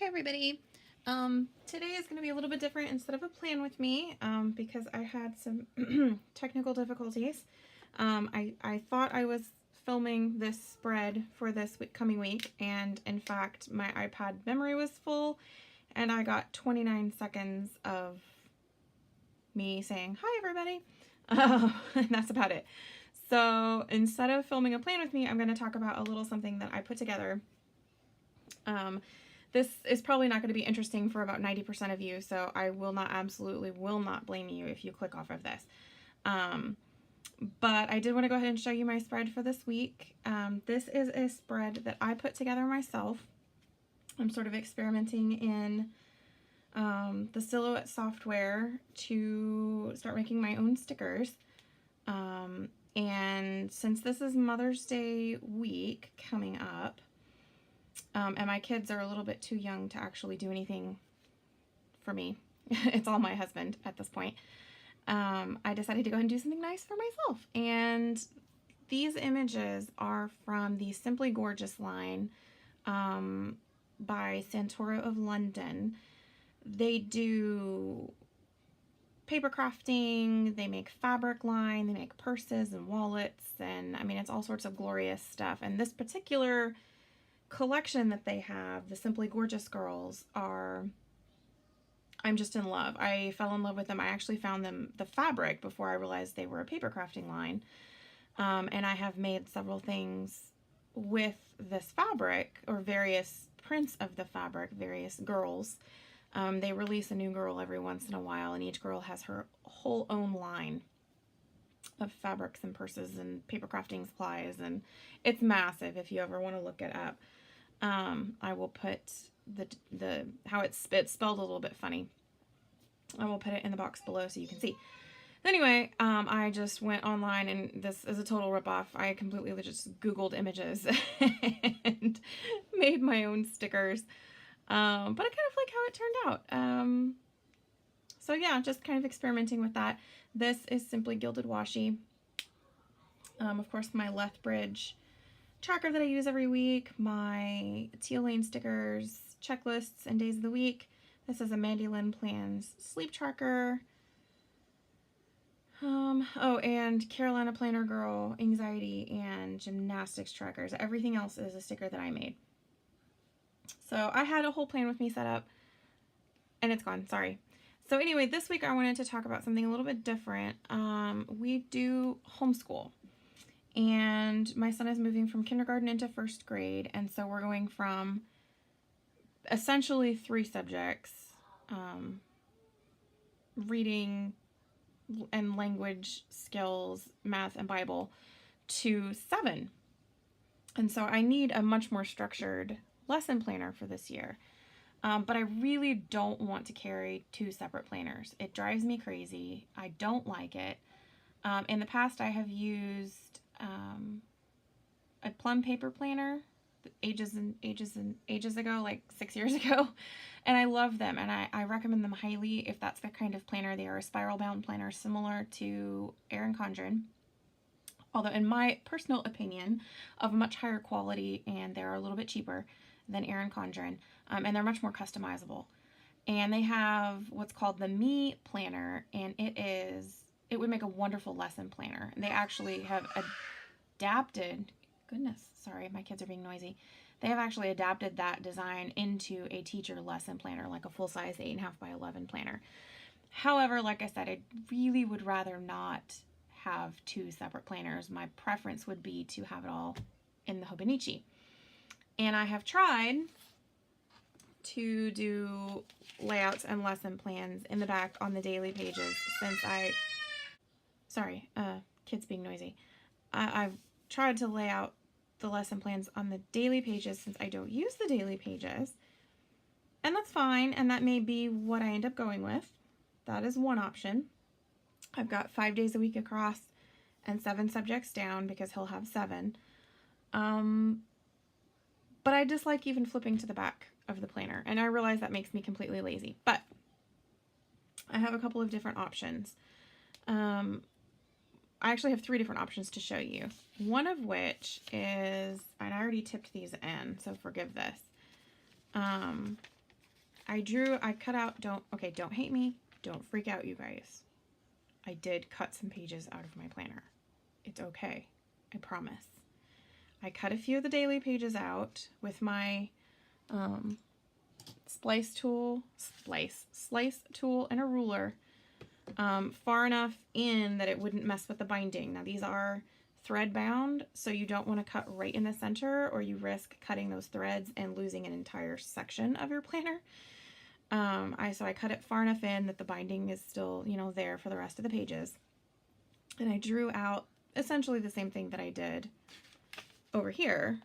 Hey everybody. Today is going to be a little bit different instead of a plan with me because I had some technical difficulties. I thought I was filming this spread for this coming week, and in fact my iPad memory was full and I got 29 seconds of me saying hi everybody, and that's about it. So instead of filming a plan with me, I'm going to talk about a little something that I put together. This is probably not going to be interesting for about 90% of you, so I absolutely will not blame you if you click off of this. But I did want to go ahead and show you my spread for this week. This is a spread that I put together myself. I'm sort of experimenting in the Silhouette software to start making my own stickers. And since this is Mother's Day week coming up, and my kids are a little bit too young to actually do anything for me. It's all my husband at this point. I decided to go ahead and do something nice for myself. And these images are from the Simply Gorgeous line by Santoro of London. They do paper crafting, they make fabric line, they make purses and wallets, and I mean, it's all sorts of glorious stuff. And this particular collection that they have, the Simply Gorgeous girls, I'm just in love. I fell in love with them. I actually found the fabric before I realized they were a paper crafting line. And I have made several things with this fabric, or various prints of the fabric, various girls. They release a new girl every once in a while, and each girl has her whole own line of fabrics and purses and paper crafting supplies, and it's massive if you ever want to look it up. I will put the how it's spelled a little bit funny. I will put it in the box below so you can see. Anyway, I just went online, and this is a total ripoff. I completely just Googled images and made my own stickers. But I kind of like how it turned out. So yeah, just kind of experimenting with that. This is simply gilded washi. Of course, my Lethbridge tracker that I use every week, my Teal Lane stickers, checklists, and days of the week. This is a Mandy Lynn Plans sleep tracker. Oh, and Carolina Planner Girl anxiety and gymnastics trackers. Everything else is a sticker that I made. So I had a whole plan with me set up, and it's gone. Sorry. So anyway, this week I wanted to talk about something a little bit different. We do homeschool. And my son is moving from kindergarten into first grade, and so we're going from essentially 3 subjects, reading and language skills, math, and Bible, to 7. And so I need a much more structured lesson planner for this year. But I really don't want to carry 2 separate planners. It drives me crazy. I don't like it. In the past, I have used a plum paper planner ages and ages ago, like 6 years ago, and I love them, and I recommend them highly if that's the kind of planner. They are a spiral bound planner similar to Erin Condren, although in my personal opinion of much higher quality, and they're a little bit cheaper than Erin Condren, and they're much more customizable. And they have what's called the Me Planner, and it would make a wonderful lesson planner. And they actually have adapted, goodness, sorry, my kids are being noisy. They have actually adapted that design into a teacher lesson planner, like a full-size 8.5 by 11 planner. However, like I said, I really would rather not have 2 separate planners. My preference would be to have it all in the Hobonichi. And I have tried to do layouts and lesson plans in the back on the daily pages since kids being noisy. I've tried to lay out the lesson plans on the daily pages since I don't use the daily pages. And that's fine, and that may be what I end up going with. That is one option. I've got 5 days a week across and 7 subjects down because he'll have 7. But I dislike even flipping to the back of the planner, and I realize that makes me completely lazy. But I have a couple of different options. I actually have 3 different options to show you. One of which is, and I already tipped these in, so forgive this. I cut out, don't hate me. Don't freak out, you guys. I did cut some pages out of my planner. It's okay. I promise. I cut a few of the daily pages out with my slice tool and a ruler far enough in that it wouldn't mess with the binding. Now these are thread bound, so you don't want to cut right in the center or you risk cutting those threads and losing an entire section of your planner. So I cut it far enough in that the binding is still, you know, there for the rest of the pages. And I drew out essentially the same thing that I did over here,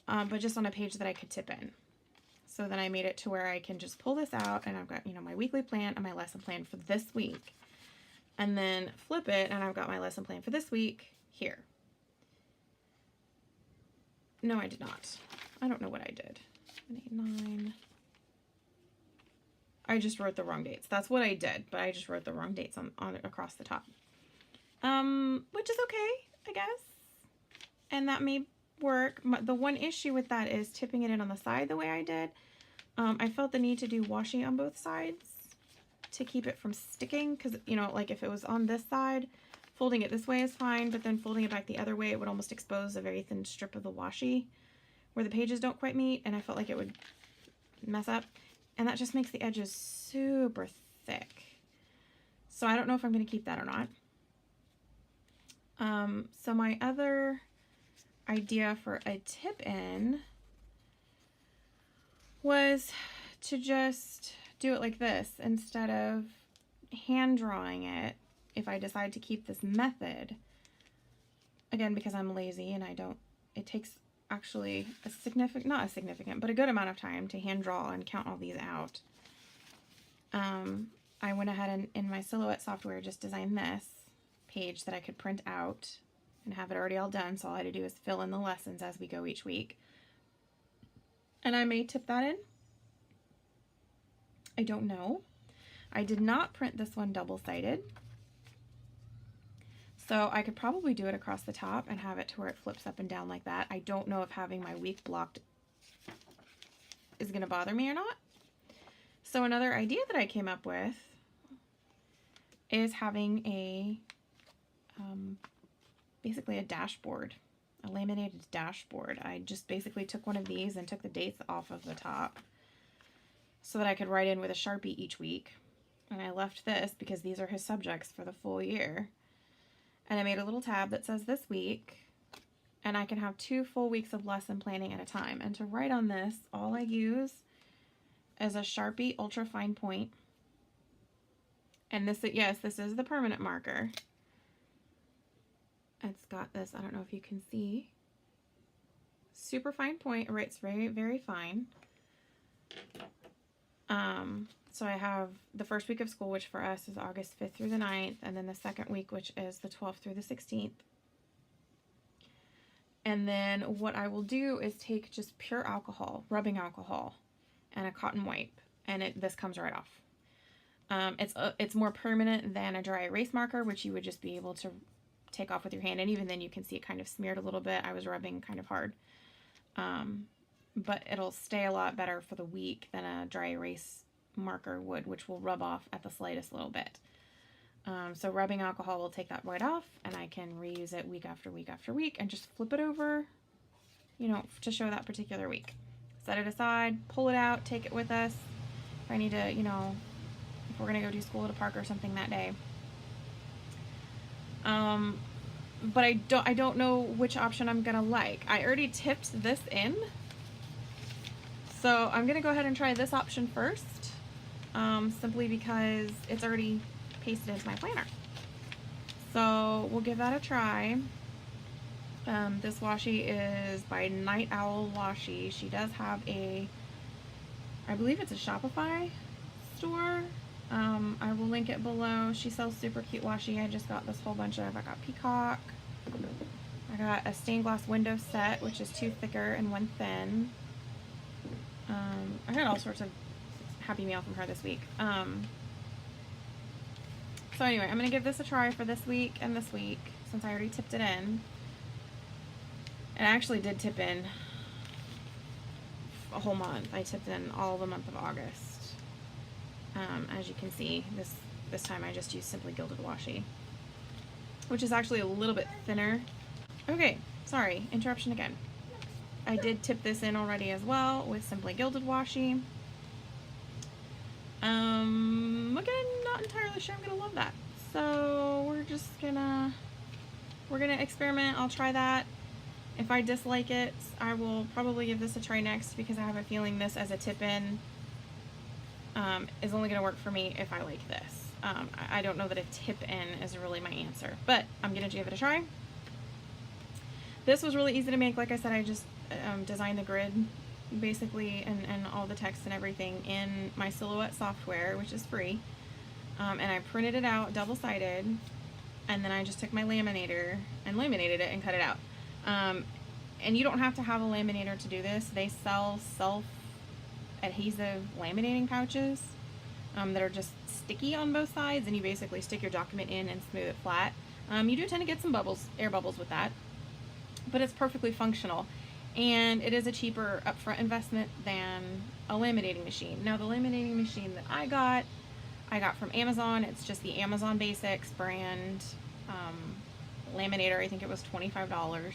but just on a page that I could tip in. So then I made it to where I can just pull this out and I've got, you know, my weekly plan and my lesson plan for this week. And then flip it and I've got my lesson plan for this week here. No, I did not. I don't know what I did. 7, 8, 9. I just wrote the wrong dates. That's what I did, but I just wrote the wrong dates on across the top. Which is okay, I guess. And that may work. The one issue with that is tipping it in on the side the way I did. I felt the need to do washi on both sides to keep it from sticking, because, you know, like if it was on this side, folding it this way is fine, but then folding it back the other way, it would almost expose a very thin strip of the washi where the pages don't quite meet, and I felt like it would mess up, and that just makes the edges super thick. So I don't know if I'm going to keep that or not. So my other idea for a tip in was to just do it like this instead of hand drawing it if I decide to keep this method. Again, because I'm lazy and it takes actually not a significant, but a good amount of time to hand draw and count all these out. I went ahead and in my Silhouette software just designed this page that I could print out and have it already all done, so all I had to do is fill in the lessons as we go each week. And I may tip that in. I don't know. I did not print this one double-sided, so I could probably do it across the top and have it to where it flips up and down like that. I don't know if having my week blocked is going to bother me or not. So another idea that I came up with is having basically a dashboard, a laminated dashboard. I just basically took one of these and took the dates off of the top so that I could write in with a Sharpie each week. And I left this because these are his subjects for the full year. And I made a little tab that says this week, and I can have 2 full weeks of lesson planning at a time. And to write on this, all I use is a Sharpie ultra fine point. And this, yes, this is the permanent marker. It's got this, I don't know if you can see, super fine point. It writes very, very fine. So I have the first week of school, which for us is August 5th through the 9th, and then the second week, which is the 12th through the 16th. And then what I will do is take just pure alcohol, rubbing alcohol, and a cotton wipe, and this comes right off. It's more permanent than a dry erase marker, which you would just be able to take off with your hand, and even then you can see it kind of smeared a little bit. I was rubbing kind of hard. But it'll stay a lot better for the week than a dry erase marker would, which will rub off at the slightest little bit. So rubbing alcohol will take that right off, and I can reuse it week after week after week and just flip it over, you know, to show that particular week. Set it aside, pull it out, take it with us if I need to, you know, if we're going to go do school at a park or something that day. But I don't know which option I'm going to like. I already tipped this in, so I'm going to go ahead and try this option first, simply because it's already pasted into my planner. So we'll give that a try. This washi is by Night Owl Washi. She does have I believe it's a Shopify store. I will link it below. She sells super cute washi. I just got this whole bunch of, I got peacock. I got a stained glass window set, which is 2 thicker and 1 thin. I got all sorts of Happy Meal from her this week. So anyway, I'm going to give this a try for this week and this week, since I already tipped it in. And I actually did tip in a whole month. I tipped in all the month of August. As you can see, this time I just used Simply Gilded Washi, which is actually a little bit thinner. Okay, sorry, interruption again. I did tip this in already as well with Simply Gilded Washi. Again, not entirely sure I'm gonna love that. So we're gonna experiment. I'll try that. If I dislike it, I will probably give this a try next, because I have a feeling this as a tip-in is only gonna work for me if I like this. I don't know that a tip-in is really my answer, but I'm gonna give it a try. This was really easy to make. Like I said, I just designed the grid basically, and all the text and everything in my Silhouette software, which is free, and I printed it out double-sided, and then I just took my laminator and laminated it and cut it out. And you don't have to have a laminator to do this. They sell self-adhesive laminating pouches that are just sticky on both sides, and you basically stick your document in and smooth it flat. You do tend to get some bubbles, air bubbles with that, but it's perfectly functional. And it is a cheaper upfront investment than a laminating machine. Now, the laminating machine that I got from Amazon. It's just the Amazon Basics brand laminator. I think it was $25.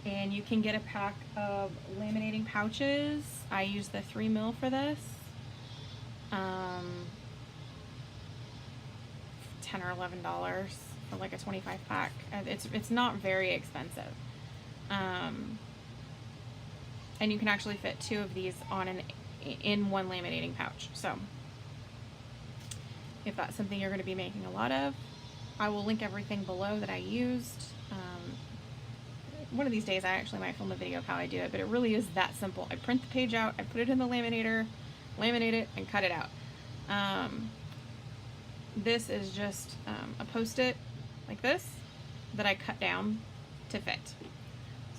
And you can get a pack of laminating pouches. I used the 3 mil for this. 10 or $11 for like a 25 pack. It's not very expensive. And you can actually fit 2 of these in one laminating pouch. So if that's something you're going to be making a lot of, I will link everything below that I used. One of these days I actually might film a video of how I do it, but it really is that simple. I print the page out, I put it in the laminator, laminate it, and cut it out. This is just a post-it like this that I cut down to fit.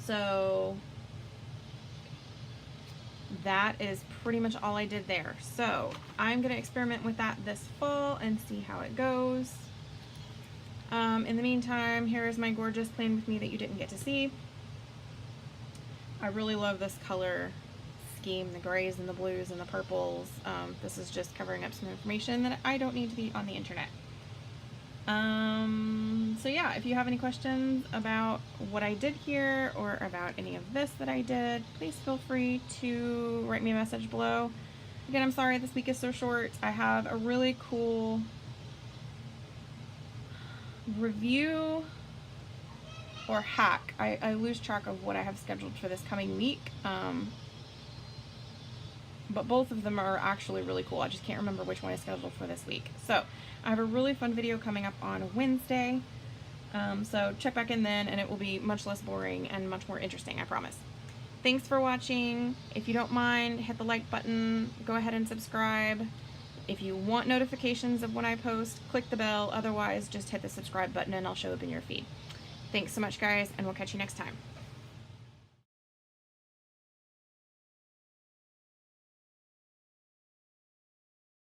So that is pretty much all I did there. So I'm going to experiment with that this fall and see how it goes. In the meantime, here is my gorgeous Plan With Me that you didn't get to see. I really love this color scheme, the grays and the blues and the purples. This is just covering up some information that I don't need to be on the internet. So yeah, if you have any questions about what I did here or about any of this that I did, please feel free to write me a message below. Again, I'm sorry this week is so short. I have a really cool review or hack. I lose track of what I have scheduled for this coming week. But both of them are actually really cool. I just can't remember which one is scheduled for this week. So I have a really fun video coming up on Wednesday. So check back in then, and it will be much less boring and much more interesting, I promise. Thanks for watching. If you don't mind, hit the like button. Go ahead and subscribe. If you want notifications of when I post, click the bell. Otherwise, just hit the subscribe button and I'll show up in your feed. Thanks so much, guys, and we'll catch you next time.